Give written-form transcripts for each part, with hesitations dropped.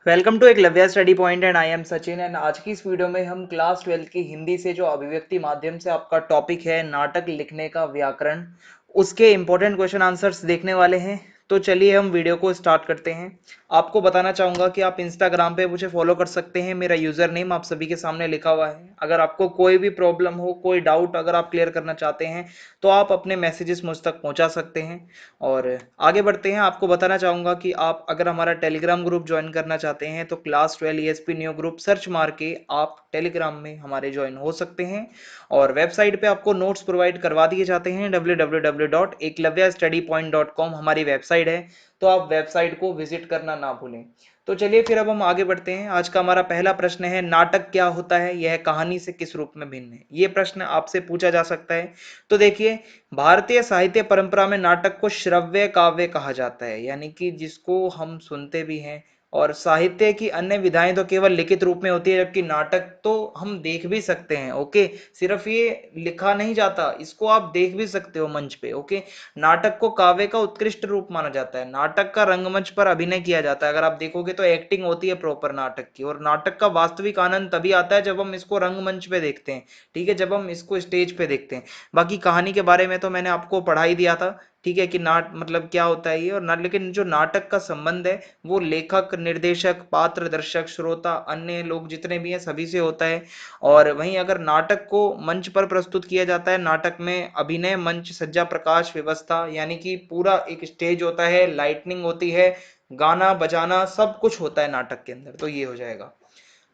Welcome to Eklavya study point and I am Sachin and आज की इस वीडियो में हम क्लास 12 की हिंदी से जो अभिव्यक्ति माध्यम से आपका टॉपिक है नाटक लिखने का व्याकरण उसके इंपॉर्टेंट क्वेश्चन आंसर्स देखने वाले हैं। तो चलिए हम वीडियो को स्टार्ट करते हैं। आपको बताना चाहूंगा कि आप इंस्टाग्राम पे मुझे फॉलो कर सकते हैं। मेरा यूजर नेम आप सभी के सामने लिखा हुआ है। अगर आपको कोई भी प्रॉब्लम हो, कोई डाउट अगर आप क्लियर करना चाहते हैं तो आप अपने मैसेजेस मुझ तक पहुंचा सकते हैं। और आगे बढ़ते हैं। आपको बताना चाहूंगा कि आप अगर हमारा टेलीग्राम ग्रुप ज्वाइन करना चाहते हैं तो class 12 ESP new group search मार के आप टेलीग्राम में हमारे ज्वाइन हो सकते हैं। और वेबसाइट पे आपको नोट्स प्रोवाइड करवा दिए जाते हैं। www.eklavyastudypoint.com हमारी वेबसाइट है, तो आप वेबसाइट को विजिट करना ना भूलें। तो चलिए फिर अब हम आगे बढ़ते हैं। आज का हमारा पहला प्रश्न है, नाटक क्या होता है, यह कहानी से किस रूप में भिन्न है। ये प्रश्न आपसे पूछा जा सकता है। तो देखिए, भारतीय साहित्य परंपरा में नाटक को श्रव्य काव्य कहा जाता है, यानी कि जिसको हम सुनते भी हैं। और साहित्य की अन्य विधाएं तो केवल लिखित रूप में होती है, जबकि नाटक तो हम देख भी सकते हैं। ओके, सिर्फ ये लिखा नहीं जाता, इसको आप देख भी सकते हो मंच पे। ओके, नाटक को काव्य का उत्कृष्ट रूप माना जाता है। नाटक का रंगमंच पर अभिनय किया जाता है। अगर आप देखोगे तो एक्टिंग होती है प्रॉपर नाटक की। और नाटक का वास्तविक आनंद तभी आता है जब हम इसको रंगमंच पे देखते हैं, ठीक है, जब हम इसको स्टेज पे देखते हैं। बाकी कहानी के बारे में तो मैंने आपको पढ़ा ही दिया था, ठीक है, कि नाट मतलब क्या होता है ये। और लेकिन जो नाटक का संबंध है वो लेखक, निर्देशक, पात्र, दर्शक, श्रोता, अन्य लोग जितने भी हैं सभी से होता है। और वहीं अगर नाटक को मंच पर प्रस्तुत किया जाता है, नाटक में अभिनय, मंच सज्जा, प्रकाश व्यवस्था, यानी कि पूरा एक स्टेज होता है, लाइटनिंग होती है, गाना बजाना सब कुछ होता है नाटक के अंदर। तो ये हो जाएगा।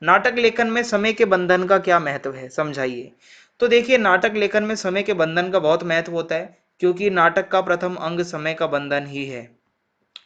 नाटक लेखन में समय के बंधन का क्या महत्व है, समझाइए। तो देखिए, नाटक लेखन में समय के बंधन का बहुत महत्व होता है, क्योंकि नाटक का प्रथम अंग समय का बंधन ही है।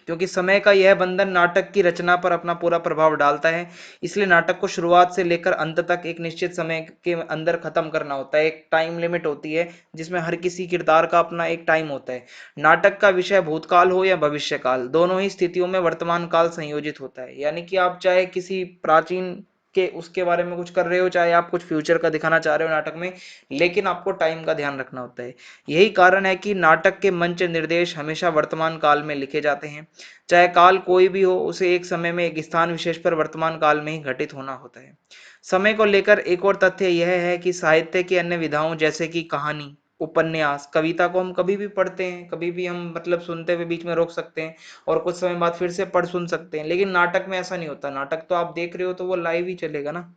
क्योंकि समय का यह बंधन नाटक की रचना पर अपना पूरा प्रभाव डालता है। इसलिए नाटक को शुरुआत से लेकर अंत तक एक निश्चित समय के अंदर खत्म करना होता है। एक टाइम लिमिट होती है जिसमें हर किसी किरदार का अपना एक टाइम होता है। नाटक का विषय भूतकाल हो या भविष्यकाल, दोनों ही स्थितियों में वर्तमान काल संयोजित होता है। यानी कि आप चाहे किसी प्राचीन के उसके बारे में कुछ कर रहे हो, चाहे आप कुछ फ्यूचर का दिखाना चाह रहे हो नाटक में, लेकिन आपको टाइम का ध्यान रखना होता है। यही कारण है कि नाटक के मंच निर्देश हमेशा वर्तमान काल में लिखे जाते हैं। चाहे काल कोई भी हो, उसे एक समय में एक स्थान विशेष पर वर्तमान काल में ही घटित होना होता है। समय को लेकर एक और तथ्य यह है कि साहित्य की अन्य विधाओं जैसे कि कहानी, उपन्यास, कविता को हम कभी भी पढ़ते हैं, कभी भी हम मतलब सुनते हुए बीच में रोक सकते हैं और कुछ समय बाद फिर से पढ़ सुन सकते हैं। लेकिन नाटक में ऐसा नहीं होता। नाटक तो आप देख रहे हो तो वो लाइव ही चलेगा ना।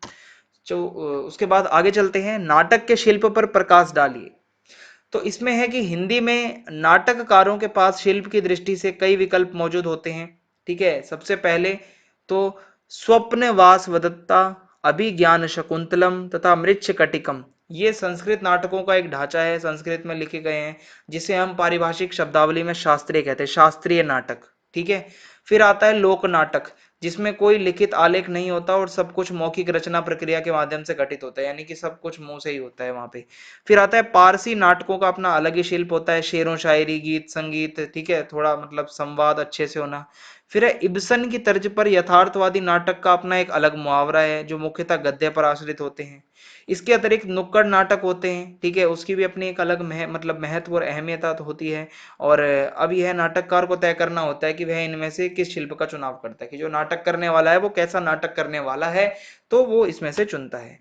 जो उसके बाद आगे चलते हैं, नाटक के शिल्प पर प्रकाश डालिए। तो इसमें है कि हिंदी में नाटककारों के पास शिल्प की दृष्टि से कई विकल्प मौजूद होते हैं। ठीक है, सबसे पहले तो स्वप्न वासवदत्ता, अभिज्ञान शकुंतलम तथा मृच्छकटिकम, ये संस्कृत नाटकों का एक ढांचा है, संस्कृत में लिखे गए हैं, जिसे हम पारिभाषिक शब्दावली में शास्त्रीय कहते हैं, शास्त्रीय नाटक। ठीक है, फिर आता है लोक नाटक, जिसमें कोई लिखित आलेख नहीं होता और सब कुछ मौखिक रचना प्रक्रिया के माध्यम से घटित होता है, यानी कि सब कुछ मुंह से ही होता है वहां पे। फिर आता है पारसी नाटकों का अपना अलग ही शिल्प होता है, शेरों शायरी, गीत संगीत, ठीक है, थोड़ा मतलब संवाद अच्छे से होना। फिर है इब्सन की तर्ज पर यथार्थवादी नाटक का अपना एक अलग मुहावरा है, जो मुख्यतः गद्य पर आश्रित होते हैं। इसके अतिरिक्त नुक्कड़ नाटक होते हैं, ठीक है, उसकी भी अपनी एक अलग मतलब महत्व और अहमियत तो होती है। और अब यह नाटककार को तय करना होता है कि वह इनमें से किस शिल्प का चुनाव करता है, कि जो नाटक करने वाला है वो कैसा नाटक करने वाला है, तो वो इसमें से चुनता है।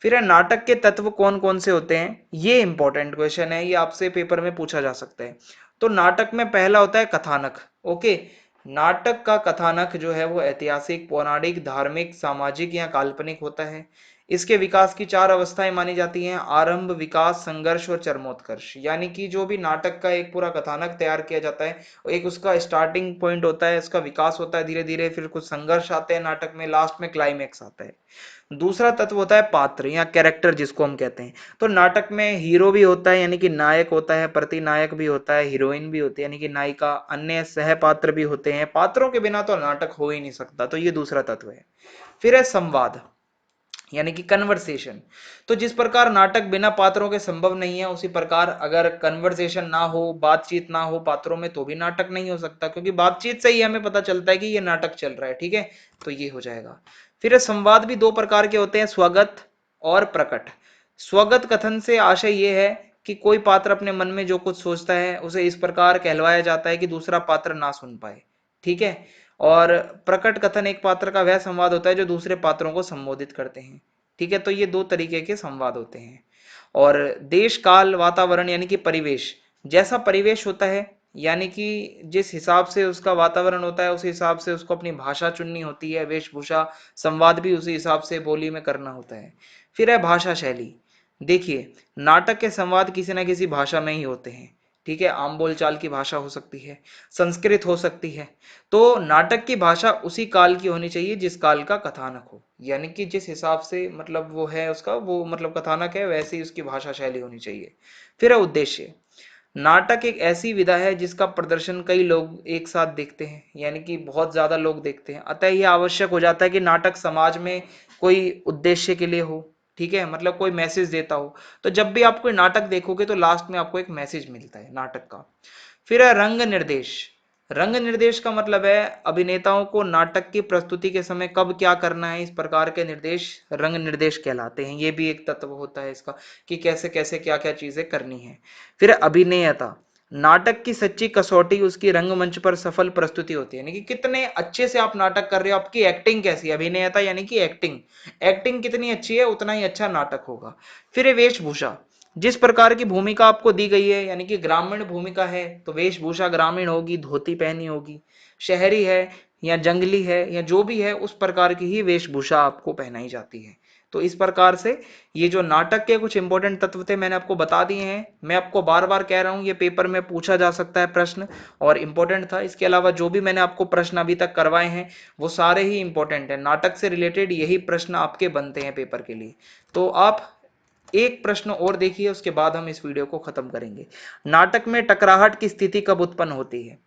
फिर है नाटक के तत्व कौन कौन से होते हैं, ये इंपॉर्टेंट क्वेश्चन है, ये आपसे पेपर में पूछा जा सकता है। तो नाटक में पहला होता है कथानक। ओके, नाटक का कथानक जो है वो ऐतिहासिक, पौराणिक, धार्मिक, सामाजिक या काल्पनिक होता है। इसके विकास की चार अवस्थाएं मानी जाती हैं, आरंभ, विकास, संघर्ष और चरमोत्कर्ष। यानी कि जो भी नाटक का एक पूरा कथानक तैयार किया जाता है, एक उसका स्टार्टिंग पॉइंट होता है, उसका विकास होता है धीरे धीरे, फिर कुछ संघर्ष आते हैं नाटक में, लास्ट में क्लाइमेक्स आता है। दूसरा तत्व होता है पात्र या कैरेक्टर, जिसको हम कहते हैं। तो नाटक में हीरो भी होता है, यानी कि नायक होता है, प्रतिनायक भी होता है, हीरोइन भी होती है यानी कि नायिका, अन्य सह पात्र भी होते हैं। पात्रों के बिना तो नाटक हो ही नहीं सकता, तो ये दूसरा तत्व है। फिर है संवाद, यानी कि कन्वर्सेशन। तो जिस प्रकार नाटक बिना पात्रों के संभव नहीं है, उसी प्रकार अगर कन्वर्सेशन ना हो, बातचीत ना हो पात्रों में, तो भी नाटक नहीं हो सकता, क्योंकि बातचीत से ही हमें पता चलता है कि ये नाटक चल रहा है। ठीक है, तो ये हो जाएगा। फिर संवाद भी दो प्रकार के होते हैं, स्वगत और प्रकट। स्वगत कथन से आशय ये है कि कोई पात्र अपने मन में जो कुछ सोचता है उसे इस प्रकार कहलवाया जाता है कि दूसरा पात्र ना सुन पाए। ठीक है, और प्रकट कथन एक पात्र का वह संवाद होता है जो दूसरे पात्रों को संबोधित करते हैं। ठीक है, तो ये दो तरीके के संवाद होते हैं। और देश काल वातावरण यानी कि परिवेश, जैसा परिवेश होता है यानी कि जिस हिसाब से उसका वातावरण होता है उस हिसाब से उसको अपनी भाषा चुननी होती है, वेशभूषा, संवाद भी उसी हिसाब से बोली में करना होता है। फिर है भाषा शैली। देखिए, नाटक के संवाद किसी ना किसी भाषा में ही होते हैं। ठीक है, आम बोलचाल की भाषा हो सकती है, संस्कृत हो सकती है। तो नाटक की भाषा उसी काल की होनी चाहिए जिस काल का कथानक हो, यानी कि जिस हिसाब से मतलब वो है उसका वो मतलब कथानक है वैसी ही उसकी भाषा शैली होनी चाहिए। फिर है उद्देश्य। नाटक एक ऐसी विधा है जिसका प्रदर्शन कई लोग एक साथ देखते हैं, यानी कि बहुत ज्यादा लोग देखते हैं, अतः यह आवश्यक हो जाता है कि नाटक समाज में कोई उद्देश्य के लिए हो। ठीक है, मतलब कोई मैसेज देता हो। तो जब भी आप कोई नाटक देखोगे तो लास्ट में आपको एक मैसेज मिलता है नाटक का। फिर है रंग निर्देश। रंग निर्देश का मतलब है अभिनेताओं को नाटक की प्रस्तुति के समय कब क्या करना है, इस प्रकार के निर्देश रंग निर्देश कहलाते हैं। ये भी एक तत्व होता है इसका कि कैसे कैसे क्या क्या चीजें करनी है। फिर अभिनेता। नाटक की सच्ची कसौटी उसकी रंगमंच पर सफल प्रस्तुति होती है, यानी कि कितने अच्छे से आप नाटक कर रहे हो, आपकी एक्टिंग कैसी है। अभिनेता यानी कि एक्टिंग, एक्टिंग कितनी अच्छी है उतना ही अच्छा नाटक होगा। फिर है वेशभूषा। जिस प्रकार की भूमिका आपको दी गई है, यानी कि ग्रामीण भूमिका है तो वेशभूषा ग्रामीण होगी, धोती पहनी होगी। शहरी है या जंगली है या जो भी है उस प्रकार की ही वेशभूषा आपको पहनाई जाती है। तो इस प्रकार से ये जो नाटक के कुछ इंपॉर्टेंट तत्व थे मैंने आपको बता दिए हैं। मैं आपको बार बार कह रहा हूं ये पेपर में पूछा जा सकता है प्रश्न और इंपॉर्टेंट था। इसके अलावा जो भी मैंने आपको प्रश्न अभी तक करवाए हैं वो सारे ही इंपॉर्टेंट है, नाटक से रिलेटेड यही प्रश्न आपके बनते हैं पेपर के लिए। तो आप एक प्रश्न और देखिए, उसके बाद हम इस वीडियो को खत्म करेंगे। नाटक में टकराहट की स्थिति कब उत्पन्न होती है?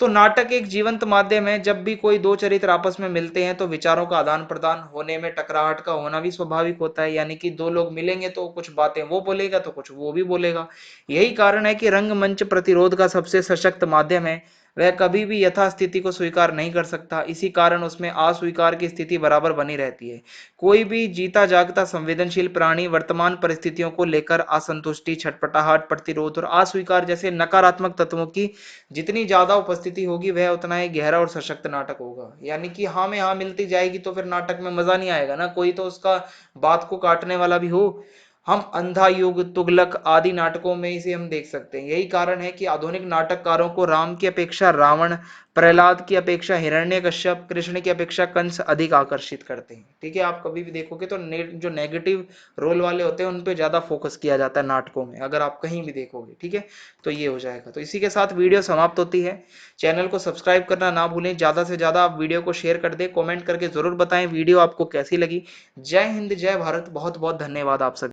तो नाटक एक जीवंत माध्यम है। जब भी कोई दो चरित्र आपस में मिलते हैं तो विचारों का आदान प्रदान होने में टकराहट का होना भी स्वाभाविक होता है, यानी कि दो लोग मिलेंगे तो कुछ बातें वो बोलेगा तो कुछ वो भी बोलेगा। यही कारण है कि रंगमंच प्रतिरोध का सबसे सशक्त माध्यम है। वह कभी भी यथास्थिति को स्वीकार नहीं कर सकता, इसी कारण उसमें अस्वीकार की स्थिति बराबर बनी रहती है। कोई भी जीता जागता संवेदनशील प्राणी वर्तमान परिस्थितियों को लेकर असंतुष्टि, छटपटाहट, प्रतिरोध और अस्वीकार जैसे नकारात्मक तत्वों की जितनी ज्यादा उपस्थिति होगी वह उतना ही गहरा और सशक्त नाटक होगा। यानी कि हाँ में हाँ मिलती जाएगी तो फिर नाटक में मजा नहीं आएगा ना, कोई तो उसका बात को काटने वाला भी हो। हम अंधा युग, तुगलक आदि नाटकों में इसे हम देख सकते हैं। यही कारण है कि आधुनिक नाटककारों को राम की अपेक्षा रावण, प्रहलाद की अपेक्षा हिरण्यकश्यप, कृष्ण की अपेक्षा कंस अधिक आकर्षित करते हैं। ठीक है, आप कभी भी देखोगे तो जो नेगेटिव रोल वाले होते हैं उन पे ज्यादा फोकस किया जाता है नाटकों में, अगर आप कहीं भी देखोगे। ठीक है, तो ये हो जाएगा। तो इसी के साथ वीडियो समाप्त होती है। चैनल को सब्सक्राइब करना ना भूलें, ज्यादा से ज्यादा आप वीडियो को शेयर कर दें, कमेंट करके जरूर बताएं वीडियो आपको कैसी लगी। जय हिंद, जय भारत, बहुत बहुत धन्यवाद आप सभी।